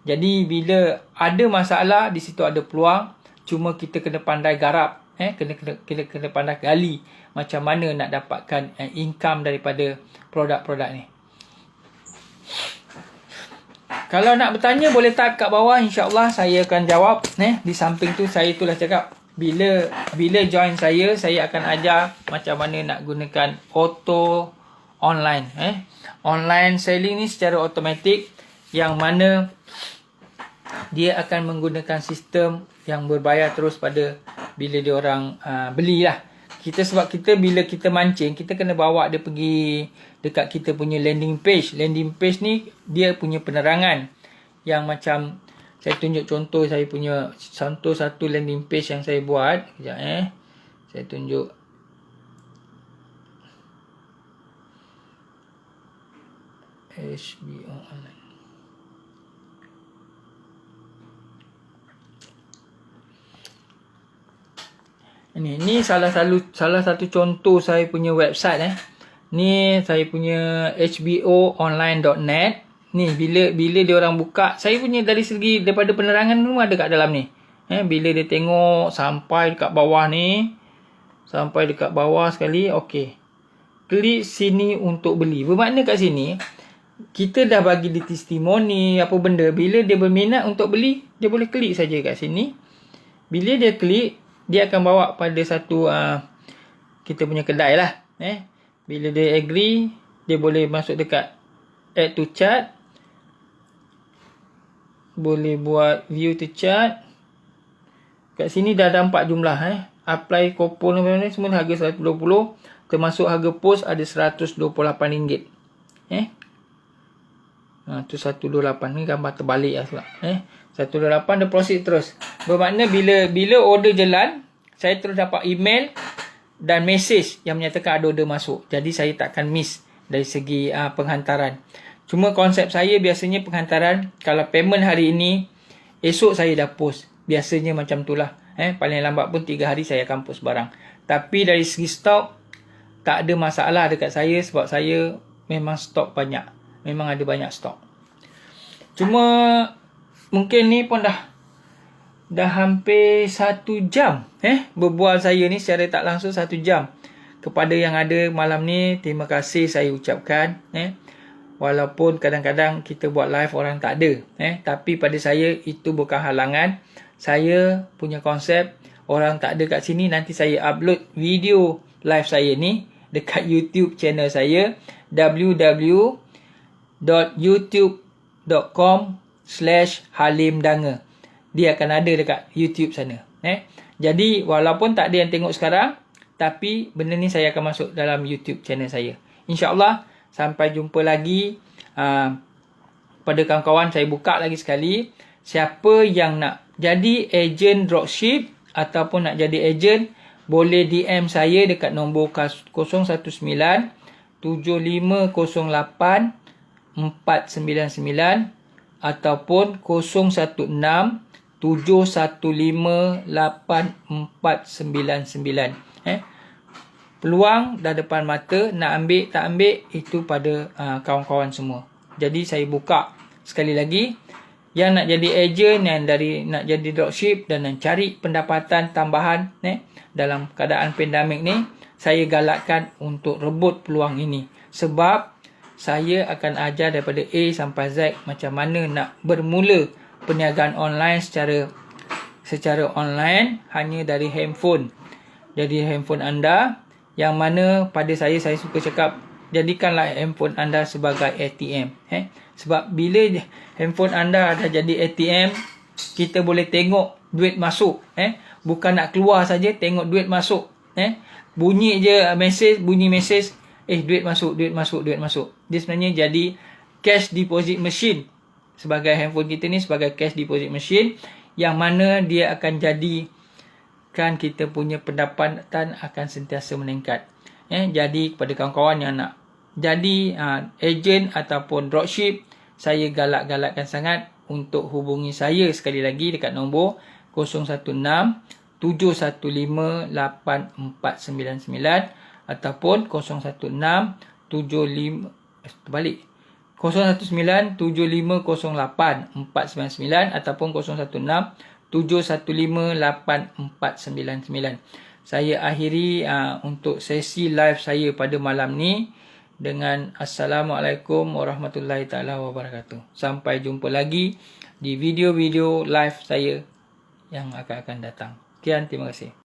[SPEAKER 1] Jadi bila ada masalah, di situ ada peluang. Cuma kita kena pandai garap. Kena pandai gali macam mana nak dapatkan income daripada produk-produk ni. Kalau nak bertanya boleh type kat bawah, insya-Allah saya akan jawab. Di samping tu saya itulah cakap, bila join saya akan ajar macam mana nak gunakan auto online. Online selling ni secara automatik, yang mana dia akan menggunakan sistem yang berbayar terus pada bila dia orang belilah. Sebab kita bila kita mancing, kita kena bawa dia pergi dekat kita punya landing page. Landing page ni dia punya penerangan yang macam saya tunjuk contoh saya punya satu landing page yang saya buat. Sekejap saya tunjuk. HBO online. Ini salah satu contoh saya punya website. Ni saya punya hboonline.net. Ni bila dia orang buka, saya punya dari segi daripada penerangan semua ada kat dalam ni. Bila dia tengok sampai dekat bawah ni, sampai dekat bawah sekali, okey. Klik sini untuk beli. Bermakna kat sini kita dah bagi dia testimoni apa benda. Bila dia berminat untuk beli, dia boleh klik saja kat sini. Bila dia klik, dia akan bawa pada satu kita punya kedai lah. Bila dia agree, dia boleh masuk dekat add to chart. Boleh buat view to chart. Kat sini dah ada 4 jumlah. Apply coupon ni semua harga 120. Termasuk harga post ada RM128. Tu 128 ni gambar terbalik lah sebab 128 dia proceed terus. Bermakna bila order jalan, saya terus dapat email dan mesej yang menyatakan ada order masuk. Jadi saya takkan miss dari segi penghantaran. Cuma konsep saya biasanya penghantaran, kalau payment hari ini, esok saya dah post. Biasanya macam itulah. Paling lambat pun 3 hari saya akan post barang. Tapi dari segi stok, tak ada masalah dekat saya sebab saya memang stok banyak. Memang ada banyak stok. Cuma mungkin ni pun dah hampir 1 jam berbual saya ni secara tak langsung 1 jam. Kepada yang ada malam ni, terima kasih saya ucapkan. Walaupun kadang-kadang kita buat live orang tak ada. Tapi pada saya itu bukan halangan. Saya punya konsep orang tak ada kat sini, nanti saya upload video live saya ni dekat YouTube channel saya www.youtube.com/halimdanga. Dia akan ada dekat YouTube sana. Jadi walaupun tak ada yang tengok sekarang, tapi benda ni saya akan masuk dalam YouTube channel saya. InsyaAllah sampai jumpa lagi. Pada kawan-kawan saya buka lagi sekali. Siapa yang nak jadi ejen dropship ataupun nak jadi ejen, boleh DM saya dekat nombor 019 7508 499 ataupun 016 715 8499. Peluang dah depan mata, nak ambil tak ambil itu pada kawan-kawan semua. Jadi saya buka sekali lagi, yang nak jadi ejen, yang nak jadi dropship dan nak cari pendapatan tambahan dalam keadaan pandemik ni, saya galakkan untuk rebut peluang ini. Sebab saya akan ajar daripada A sampai Z macam mana nak bermula perniagaan online secara online hanya dari handphone. Jadi handphone anda, yang mana pada saya suka cakap, jadikanlah handphone anda sebagai ATM. Sebab bila handphone anda dah jadi ATM, kita boleh tengok duit masuk. Bukan nak keluar saja, tengok duit masuk. Bunyi je bunyi mesej, duit masuk. Dia sebenarnya jadi cash deposit machine. Sebagai handphone kita ni sebagai cash deposit machine, yang mana dia akan jadikan kita punya pendapatan akan sentiasa meningkat. Jadi kepada kawan-kawan yang nak jadi ejen ataupun dropship, saya galakkan sangat untuk hubungi saya sekali lagi dekat nombor 016 715 8499 ataupun 019 75 019 7508 499 ataupun 016 715 8499. Saya akhiri untuk sesi live saya pada malam ni dengan Assalamualaikum warahmatullahi taala wabarakatuh. Sampai jumpa lagi di video-video live saya yang akan datang. Sekian, terima kasih.